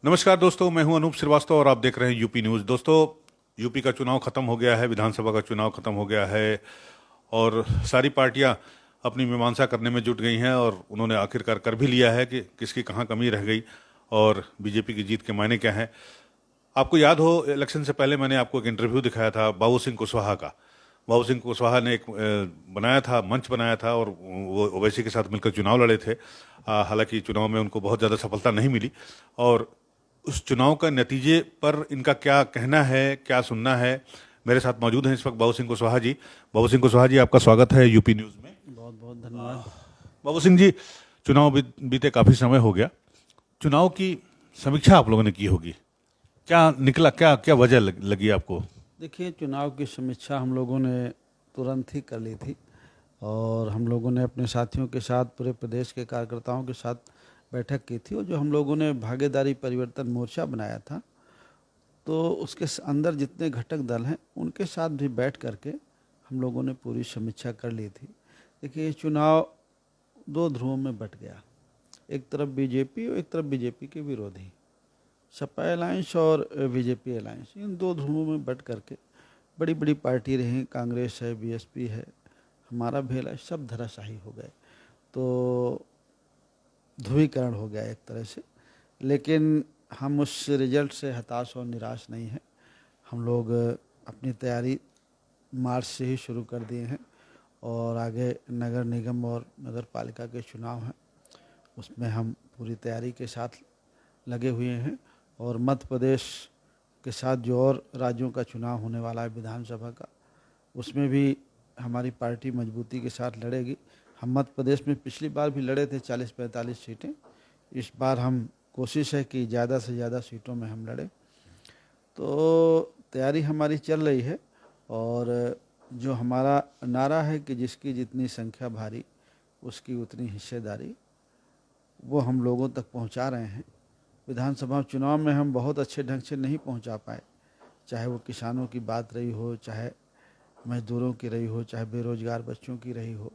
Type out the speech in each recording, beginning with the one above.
नमस्कार दोस्तों, मैं हूं अनूप श्रीवास्तव और आप देख रहे हैं यूपी न्यूज़। दोस्तों, यूपी का चुनाव खत्म हो गया है, विधानसभा का चुनाव खत्म हो गया है और सारी पार्टियां अपनी मीमांसा करने में जुट गई हैं और उन्होंने आखिरकार कर भी लिया है कि किसकी कहाँ कमी रह गई और बीजेपी की जीत के मायने क्या हैं। आपको याद हो, इलेक्शन से पहले मैंने आपको एक इंटरव्यू दिखाया था बाबू सिंह कुशवाहा का। बाबू सिंह कुशवाहा ने एक बनाया था, मंच बनाया था और वो ओवैसी के साथ मिलकर चुनाव लड़े थे। हालांकि चुनाव में उनको बहुत ज़्यादा सफलता नहीं मिली और उस चुनाव का नतीजे पर इनका क्या कहना है, क्या सुनना है। मेरे साथ मौजूद हैं इस वक्त बाबू सिंह कुशवाहा जी। बाबू सिंह कुशवाहा जी, आपका स्वागत है यूपी न्यूज़ में। बहुत बहुत धन्यवाद। बाबू सिंह जी, चुनाव बीते काफ़ी समय हो गया। चुनाव की समीक्षा आप लोगों ने की होगी, क्या निकला, क्या क्या वजह लगी आपको? देखिए, चुनाव की समीक्षा हम लोगों ने तुरंत ही कर ली थी और हम लोगों ने अपने साथियों के साथ, पूरे प्रदेश के कार्यकर्ताओं के साथ बैठक की थी और जो हम लोगों ने भागीदारी परिवर्तन मोर्चा बनाया था, तो उसके अंदर जितने घटक दल हैं उनके साथ भी बैठ करके हम लोगों ने पूरी समीक्षा कर ली थी। देखिए, ये चुनाव दो ध्रुवों में बट गया, एक तरफ बीजेपी और एक तरफ बीजेपी के विरोधी, सपा अलायंस और बीजेपी अलायंस। इन दो ध्रुवों में बट करके बड़ी बड़ी पार्टी रही, कांग्रेस है, बीएसपी है, हमारा भेल है, सब धराशाही हो गए। तो ध्रुवीकरण हो गया एक तरह से। लेकिन हम उस रिजल्ट से हताश और निराश नहीं हैं। हम लोग अपनी तैयारी मार्च से ही शुरू कर दिए हैं और आगे नगर निगम और नगर पालिका के चुनाव हैं, उसमें हम पूरी तैयारी के साथ लगे हुए हैं। और मध्य प्रदेश के साथ जो और राज्यों का चुनाव होने वाला है विधानसभा का, उसमें भी हमारी पार्टी मजबूती के साथ लड़ेगी। हम मध्य प्रदेश में पिछली बार भी लड़े थे 40-45 सीटें। इस बार हम कोशिश है कि ज़्यादा से ज़्यादा सीटों में हम लड़ें। तो तैयारी हमारी चल रही है और जो हमारा नारा है कि जिसकी जितनी संख्या भारी उसकी उतनी हिस्सेदारी, वो हम लोगों तक पहुंचा रहे हैं। विधानसभा चुनाव में हम बहुत अच्छे ढंग से नहीं पहुंचा पाए, चाहे वो किसानों की बात रही हो, चाहे मजदूरों की रही हो, चाहे बेरोजगार बच्चों की रही हो,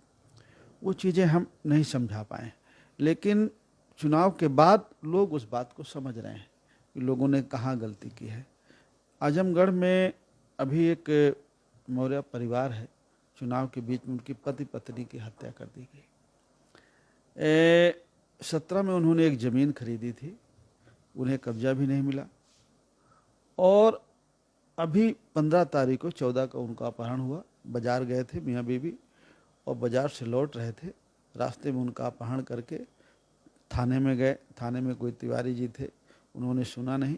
वो चीज़ें हम नहीं समझा पाए। लेकिन चुनाव के बाद लोग उस बात को समझ रहे हैं कि लोगों ने कहाँ गलती की है। आजमगढ़ में अभी एक मौर्य परिवार है, चुनाव के बीच में उनकी पति पत्नी की हत्या कर दी गई। 17 में उन्होंने एक ज़मीन खरीदी थी, उन्हें कब्जा भी नहीं मिला और अभी 15 तारीख को 14 का उनका अपहरण हुआ। बाजार गए थे मियाँ बीवी और बाजार से लौट रहे थे, रास्ते में उनका अपहरण करके थाने में गए। थाने में कोई तिवारी जी थे, उन्होंने सुना नहीं।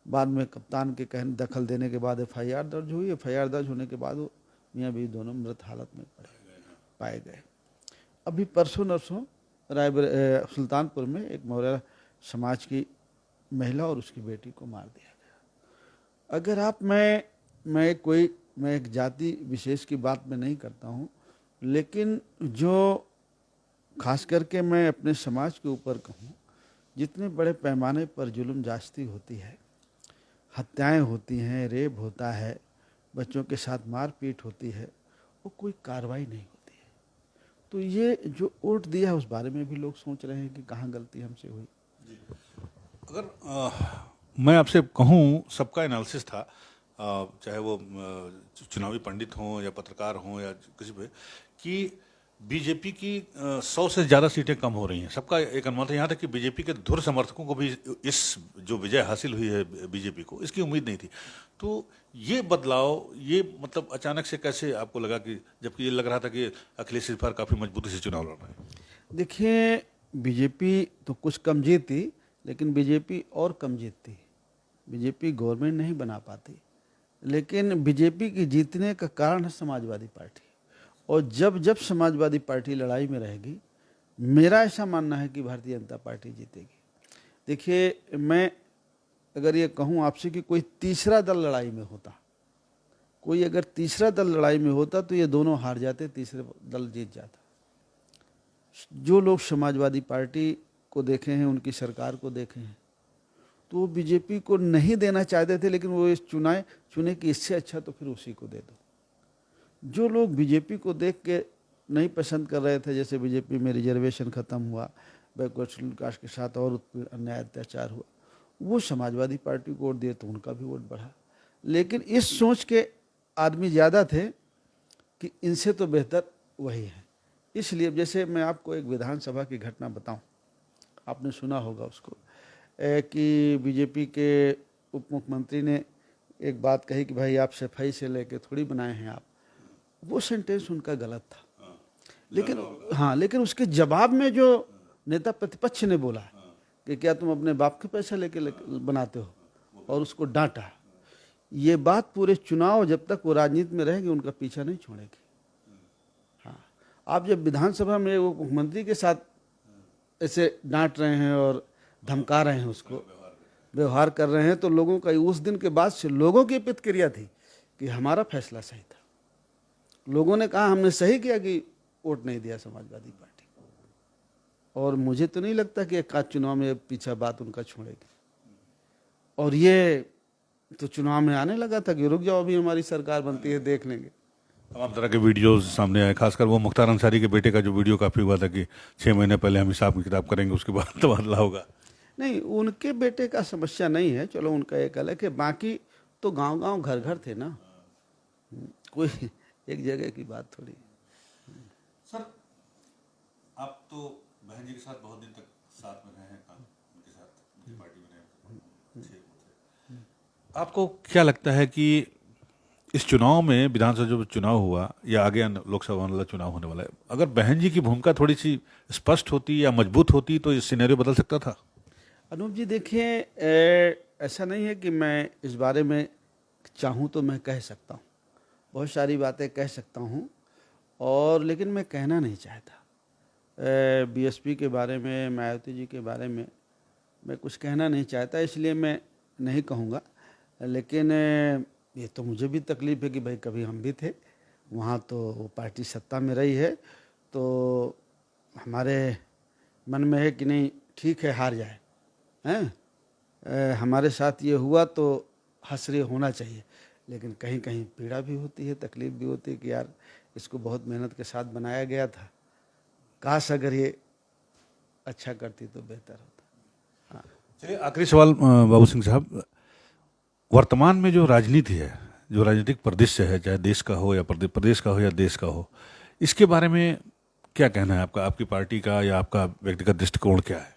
बाद में कप्तान के कहने दखल देने के बाद एफआईआर दर्ज हुई। एफआईआर दर्ज होने के बाद वो मियाँ बीवी दोनों मृत हालत में पाए गए। अभी परसों नरसों सुल्तानपुर में एक मौर्य समाज की महिला और उसकी बेटी को मार दिया गया। अगर आप मैं एक जाति विशेष की बात में नहीं करता हूँ, लेकिन जो खास करके मैं अपने समाज के ऊपर कहूँ, जितने बड़े पैमाने पर जुल्म जास्ती होती है, हत्याएं होती हैं, रेप होता है, बच्चों के साथ मारपीट होती है, वो कोई कार्रवाई नहीं होती है। तो ये जो वोट दिया है उस बारे में भी लोग सोच रहे हैं कि कहाँ गलती हमसे हुई। अगर मैं आपसे कहूँ, सबका एनालिसिस था, चाहे वो चुनावी पंडित हों या पत्रकार हों या किसी भी, कि बीजेपी की 100 से ज़्यादा सीटें कम हो रही हैं। सबका एक अनुमान था, यहाँ तक कि बीजेपी के धुर समर्थकों को भी इस जो विजय हासिल हुई है बीजेपी को, इसकी उम्मीद नहीं थी। तो ये बदलाव, ये मतलब अचानक से कैसे आपको लगा, कि जबकि ये लग रहा था कि अखिलेश इस बार काफ़ी मजबूती से चुनाव लड़ रहे हैं? देखिए, बीजेपी तो कुछ कम जीती, लेकिन बीजेपी और कम जीतती। बीजेपी गवर्नमेंट नहीं बना पाती, लेकिन बीजेपी की जीतने का कारण है समाजवादी पार्टी। और जब जब समाजवादी पार्टी लड़ाई में रहेगी, मेरा ऐसा मानना है कि भारतीय जनता पार्टी जीतेगी। देखिए, मैं अगर ये कहूँ आपसे कि कोई तीसरा दल लड़ाई में होता, कोई अगर तीसरा दल लड़ाई में होता तो ये दोनों हार जाते, तीसरे दल जीत जाता। जो लोग समाजवादी पार्टी को देखे हैं, उनकी सरकार को देखे हैं, तो वो बीजेपी को नहीं देना चाहते थे, लेकिन वो इस चुने कि इससे अच्छा तो फिर उसी को दे दो। जो लोग बीजेपी को देख के नहीं पसंद कर रहे थे, जैसे बीजेपी में रिजर्वेशन ख़त्म हुआ, बैकवर्ड शेड्यूल कास्ट के साथ और अन्याय अत्याचार हुआ, वो समाजवादी पार्टी को वोट दिए तो उनका भी वोट बढ़ा। लेकिन इस सोच के आदमी ज़्यादा थे कि इनसे तो बेहतर वही है। इसलिए जैसे मैं आपको एक विधानसभा की घटना बताऊं, आपने सुना होगा उसको, कि बीजेपी के उप मुख्यमंत्री ने एक बात कही कि भाई आप सफाई से लेके थोड़ी बनाए हैं आप। वो सेंटेंस उनका गलत था, लेकिन उसके जवाब में जो नेता प्रतिपक्ष ने बोला कि क्या तुम अपने बाप के पैसा लेके बनाते हो, और उसको डांटा। ये बात पूरे चुनाव जब तक वो राजनीति में रहेगी उनका पीछा नहीं छोड़ेगी। हाँ, आप जब विधानसभा में वो मुख्यमंत्री के साथ ऐसे डांट रहे हैं और धमका रहे हैं, उसको व्यवहार कर रहे हैं, तो लोगों का उस दिन के बाद से लोगों की प्रतिक्रिया थी कि हमारा फैसला सही था। लोगों ने कहा हमने सही किया कि वोट नहीं दिया समाजवादी पार्टी को। और मुझे तो नहीं लगता कि एक आध चुनाव में पीछा बात उनका छोड़ेगी। और ये तो चुनाव में आने लगा था कि रुक जाओ अभी हमारी सरकार बनती है, देख लेंगे। तमाम तरह के वीडियोस सामने आए, खासकर वो मुख्तार अंसारी के बेटे का जो वीडियो काफ़ी हुआ था कि 6 महीने पहले हम हिसाब की किताब करेंगे, उसके बाद तबादला होगा। नहीं, उनके बेटे का समस्या नहीं है, चलो उनका एक अलग है। बाकी तो गांव गांव घर घर थे ना, कोई एक जगह की बात थोड़ी। सर, आप तो बहन जी के साथ बहुत दिन तक साथ में रहे हैं, उनके साथ उनकी पार्टी में रहे। आपको क्या लगता है कि इस चुनाव में, विधानसभा जो चुनाव हुआ या आगे लोकसभा वाला चुनाव होने वाला है, अगर बहन जी की भूमिका थोड़ी सी स्पष्ट होती या मजबूत होती तो ये सिनेरियो बदल सकता था? अनूप जी देखिए, ऐसा नहीं है कि मैं इस बारे में चाहूँ तो मैं कह सकता हूँ, बहुत सारी बातें कह सकता हूँ, और लेकिन मैं कहना नहीं चाहता। बीएसपी के बारे में, मायावती जी के बारे में मैं कुछ कहना नहीं चाहता, इसलिए मैं नहीं कहूँगा। लेकिन ये तो मुझे भी तकलीफ़ है कि भाई कभी हम भी थे वहाँ, तो वो पार्टी सत्ता में रही है, तो हमारे मन में है कि नहीं ठीक है हार जाए, हैं, हमारे साथ ये हुआ तो हसरे होना चाहिए। लेकिन कहीं कहीं पीड़ा भी होती है, तकलीफ़ भी होती है कि यार इसको बहुत मेहनत के साथ बनाया गया था, काश अगर ये अच्छा करती तो बेहतर होता। हाँ, चलिए आखिरी सवाल बाबू सिंह साहब, वर्तमान में जो राजनीति है, जो राजनीतिक परिदृश्य है, चाहे देश का हो या प्रदेश का हो या देश का हो, इसके बारे में क्या कहना है आपका, आपकी पार्टी का या आपका व्यक्तिगत दृष्टिकोण क्या है?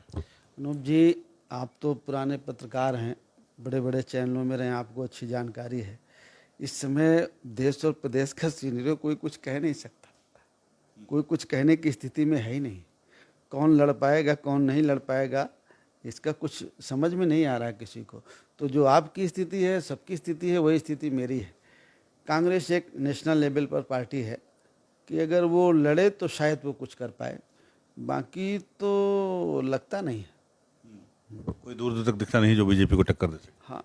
अनूप जी, आप तो पुराने पत्रकार हैं, बड़े बड़े चैनलों में रहे, आपको अच्छी जानकारी है। इस समय देश और प्रदेश का सीनियर कोई कुछ कह नहीं सकता, कोई कुछ कहने की स्थिति में है ही नहीं। कौन लड़ पाएगा कौन नहीं लड़ पाएगा इसका कुछ समझ में नहीं आ रहा है किसी को। तो जो आपकी स्थिति है, सबकी स्थिति है, वही स्थिति मेरी है। कांग्रेस एक नेशनल लेवल पर पार्टी है कि अगर वो लड़े तो शायद वो कुछ कर पाए, बाकी तो लगता नहीं है। कोई दूर दूर तक दिखता नहीं जो बीजेपी को टक्कर दे सके। हाँ,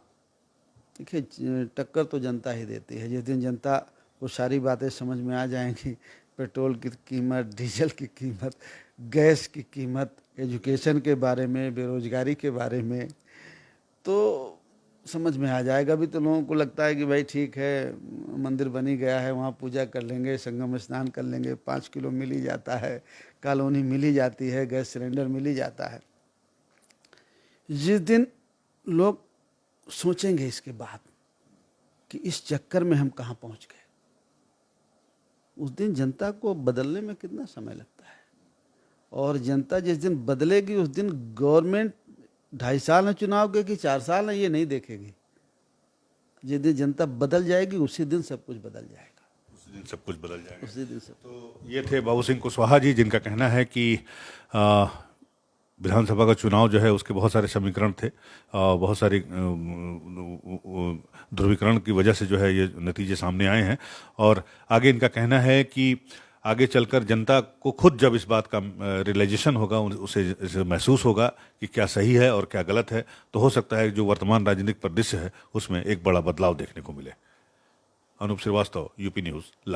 देखिए टक्कर तो जनता ही देती है। जिस दिन जनता को सारी बातें समझ में आ जाएंगी, पेट्रोल की कीमत, डीजल की कीमत, गैस की कीमत, एजुकेशन के बारे में, बेरोजगारी के बारे में, तो समझ में आ जाएगा। अभी तो लोगों को लगता है कि भाई ठीक है, मंदिर बनी गया है, वहाँ पूजा कर लेंगे, संगम स्नान कर लेंगे, 5 किलो मिल ही जाता है, कॉलोनी मिल ही जाती है, गैस सिलेंडर मिल ही जाता है। जिस दिन लोग सोचेंगे इसके बाद कि इस चक्कर में हम कहाँ पहुँच गए, उस दिन जनता को बदलने में कितना समय लगता है। और जनता जिस दिन बदलेगी उस दिन गवर्नमेंट 2.5 साल है चुनाव के कि 4 साल है ये नहीं देखेगी। जिस दिन जनता बदल जाएगी उसी दिन सब कुछ बदल जाएगा, उसी दिन सब कुछ बदल जाएगा। उसी दिन सब। तो ये थे बाबू सिंह कुशवाहा जी, जिनका कहना है कि विधानसभा का चुनाव जो है उसके बहुत सारे समीकरण थे, बहुत सारी ध्रुवीकरण की वजह से जो है ये नतीजे सामने आए हैं। और आगे इनका कहना है कि आगे चलकर जनता को खुद जब इस बात का रियलाइजेशन होगा, उसे महसूस होगा कि क्या सही है और क्या गलत है, तो हो सकता है जो वर्तमान राजनीतिक परिदृश्य है उसमें एक बड़ा बदलाव देखने को मिले। Anoop Shrivastava, UP news, Lucknow.